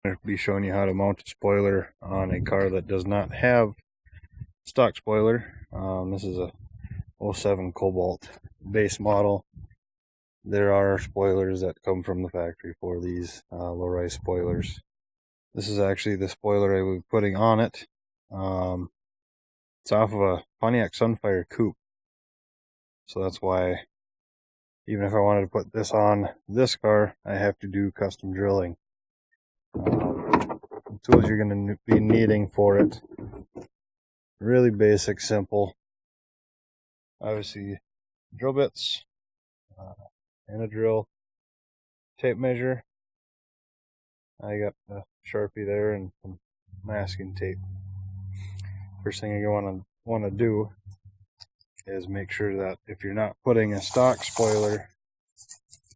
I'm going to be showing you how to mount a spoiler on a car that does not have stock spoiler. This is a 07 Cobalt base model. There are spoilers that come from the factory for these low-rise spoilers. This is actually the spoiler I will be putting on it. It's off of a Pontiac Sunfire coupe, so that's why even if I wanted to put this on this car, I have to do custom drilling. The tools you're going to be needing for it, really basic, simple. Obviously, drill bits and a drill, tape measure. I got a Sharpie there and some masking tape. First thing you want to do is make sure that if you're not putting a stock spoiler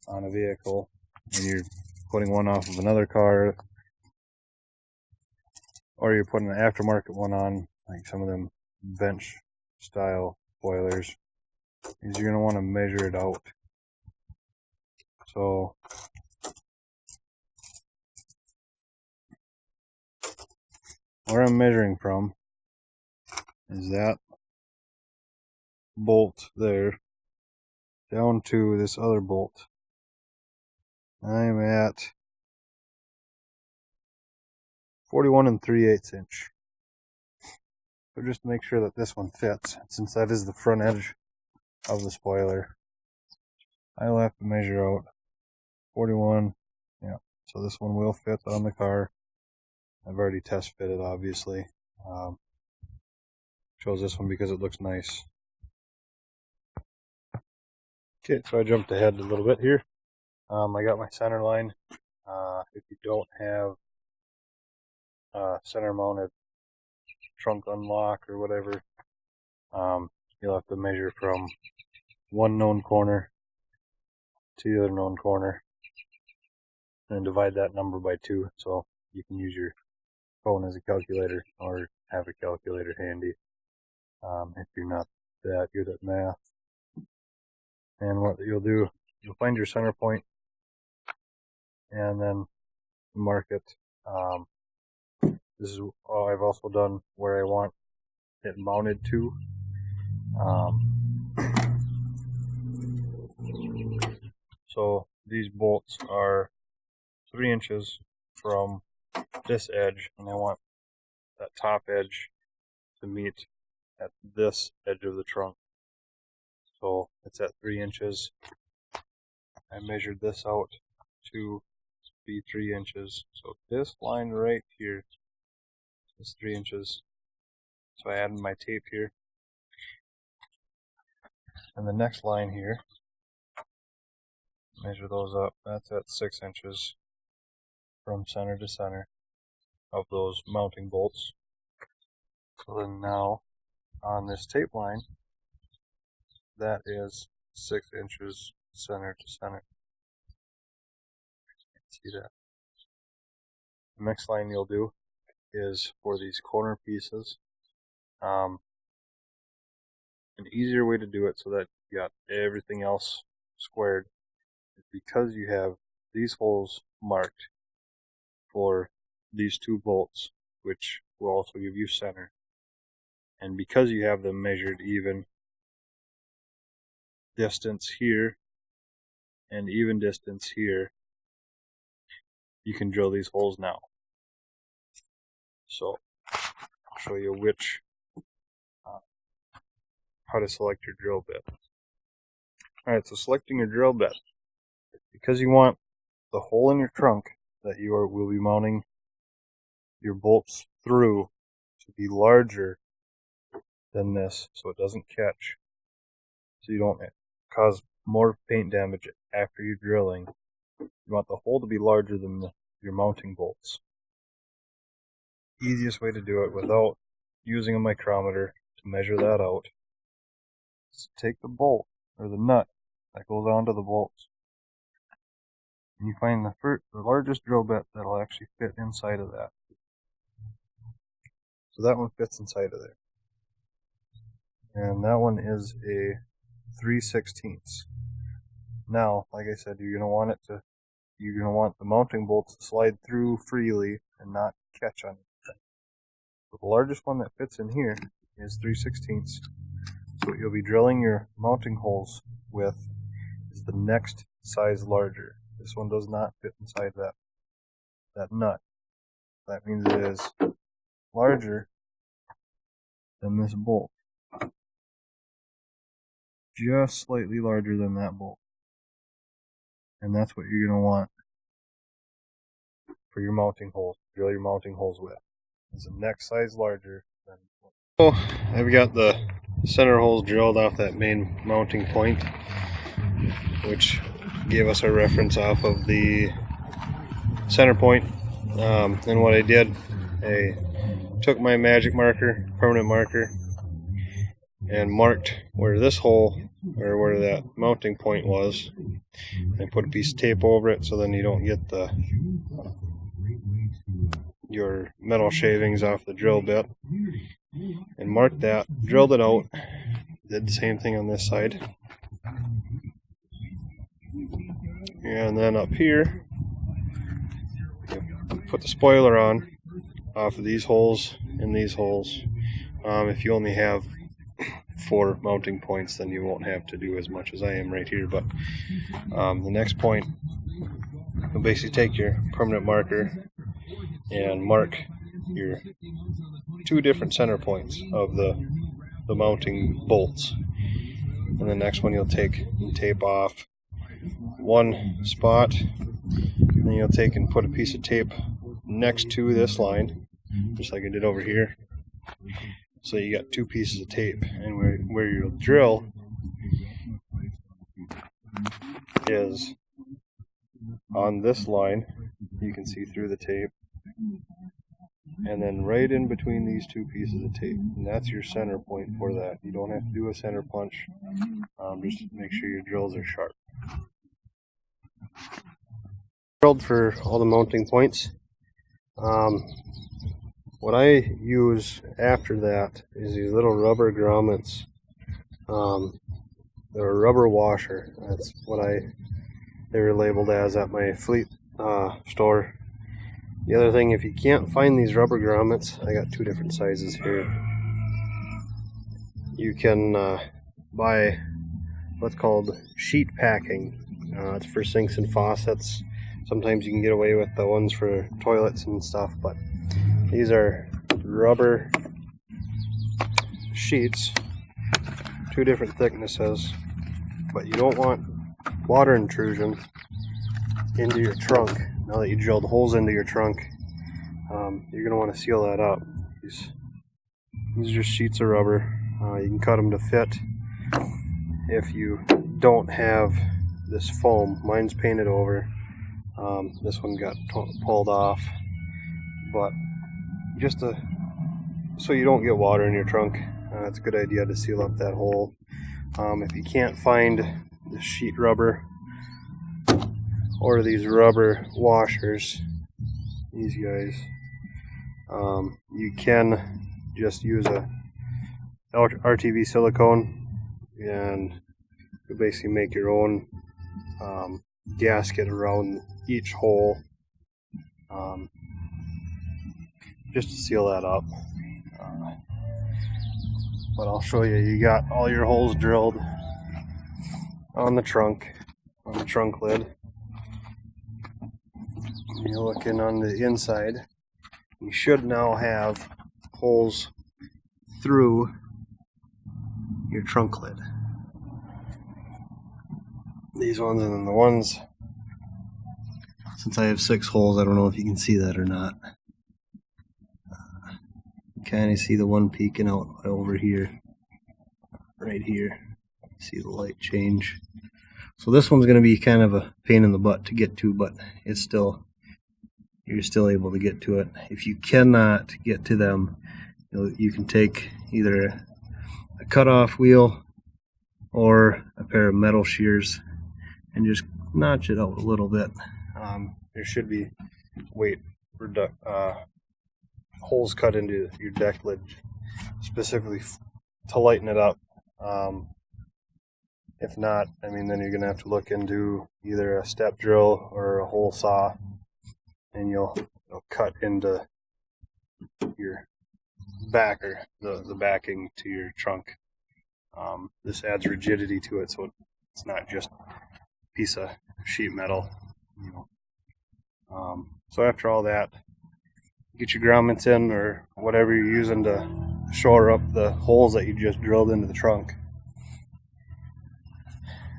on a vehicle and you're putting one off of another car, or you're putting an aftermarket one on, like some of them bench style spoilers, is you're going to want to measure it out. So where I'm measuring from is that bolt there down to this other bolt. I'm at 41 3/8 inch. So just make sure that this one fits, since that is the front edge of the spoiler. I'll have to measure out 41. Yeah, so this one will fit on the car. I've already test fitted, obviously. Chose this one because it looks nice. Okay, so I jumped ahead a little bit here. I got my center line. If you don't have center mounted trunk unlock or whatever, you'll have to measure from one known corner to the other known corner and divide that number by 2, so you can use your phone as a calculator or have a calculator handy if you're not that good at math. And what you'll do, you'll find your center point and then mark it. This is all I've also done where I want it mounted to. So these bolts are 3 inches from this edge, and I want that top edge to meet at this edge of the trunk. So it's at 3 inches. I measured this out to be 3 inches. So this line right here is 3 inches. So I added my tape here. And the next line here, measure those up. That's at 6 inches from center to center of those mounting bolts. So then now on this tape line, that is 6 inches center to center. See that? The next line you'll do is for these corner pieces. An easier way to do it so that you got everything else squared is because you have these holes marked for these 2 bolts, which will also give you center. And because you have them measured even distance here and even distance here, you can drill these holes now. So I'll show you how to select your drill bit. Alright, so selecting your drill bit, because you want the hole in your trunk that you will be mounting your bolts through to be larger than this, so it doesn't catch, so you don't cause more paint damage after you're drilling. You want the hole to be larger than your mounting bolts. Easiest way to do it without using a micrometer to measure that out is to take the bolt or the nut that goes onto the bolts, and you find the largest drill bit that'll actually fit inside of that. So that one fits inside of there. And that one is a 3/16. Now, like I said, you're going to want it to you're going to want the mounting bolts to slide through freely and not catch on anything. So the largest one that fits in here is 3/16. So what you'll be drilling your mounting holes with is the next size larger. This one does not fit inside that nut. That means it is larger than this bolt. Just slightly larger than that bolt. And that's what you're going to want for your mounting holes. Drill your mounting holes with. It's the next size larger than. So I've got the center holes drilled off that main mounting point, which gave us a reference off of the center point. And what I did, I took my magic marker, permanent marker, and marked where this hole, or where that mounting point was. I put a piece of tape over it so then you don't get your metal shavings off the drill bit. And marked that, drilled it out, did the same thing on this side. And then up here, put the spoiler on off of these holes and these holes. If you only have 4 mounting points, then you won't have to do as much as I am right here. But the next point, you'll basically take your permanent marker and mark your 2 different center points of the mounting bolts. And the next one you'll take and tape off one spot, and then you'll take and put a piece of tape next to this line, just like I did over here. So you got 2 pieces of tape, and where you'll drill is on this line. You can see through the tape, and then right in between these 2 pieces of tape, and that's your center point for that. You don't have to do a center punch, just make sure your drills are sharp. Drilled for all the mounting points. What I use after that is these little rubber grommets. They're a rubber washer. That's what they were labeled as at my fleet store. The other thing, if you can't find these rubber grommets, I got 2 different sizes here. You can buy what's called sheet packing. It's for sinks and faucets. Sometimes you can get away with the ones for toilets and stuff, but these are rubber sheets, 2 different thicknesses, but you don't want water intrusion into your trunk. Now that you drilled holes into your trunk, you're going to want to seal that up. These are just sheets of rubber. You can cut them to fit. If you don't have this foam, mine's painted over. This one got pulled off, but just so you don't get water in your trunk, it's a good idea to seal up that hole. If you can't find the sheet rubber or these rubber washers, these guys, you can just use a RTV silicone, and you basically make your own gasket around each hole, just to seal that up. But I'll show you. You got all your holes drilled on the trunk lid. You're looking on the inside. You should now have holes through your trunk lid. These ones, and then the ones, since I have 6 holes, I don't know if you can see that or not. You kind of see the one peeking out over here, right here. See the light change. So this one's going to be kind of a pain in the butt to get to, but it's still, you're still able to get to it. If you cannot get to them, you can take either a cutoff wheel or a pair of metal shears and just notch it out a little bit. There should be holes cut into your deck lid specifically to lighten it up. If not, I mean, then you're going to have to look into either a step drill or a hole saw, and you'll cut into your backer, the backing to your trunk. This adds rigidity to it, so it's not just a piece of sheet metal. So after all that, get your grommets in or whatever you're using to shore up the holes that you just drilled into the trunk,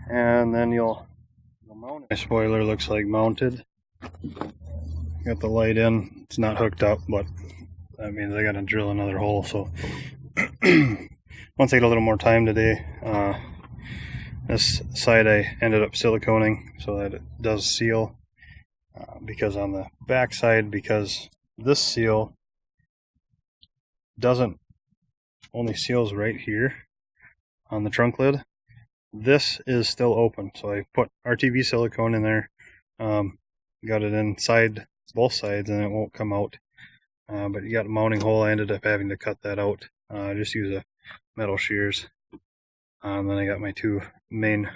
and then you'll mount it. My spoiler looks like mounted. Got the light in. It's not hooked up, but that means I gotta drill another hole. So once I get a little more time today, this side I ended up siliconing so that it does seal, because on the back side, because this seal doesn't only seals right here on the trunk lid, this is still open. So I put RTV silicone in there, got it inside both sides, and it won't come out. But you got a mounting hole. I ended up having to cut that out. I just use a metal shears. Then I got my two main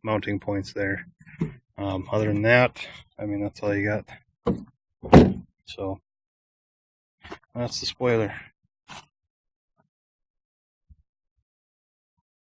mounting points there. Other than that, I mean, that's all you got. So that's the spoiler.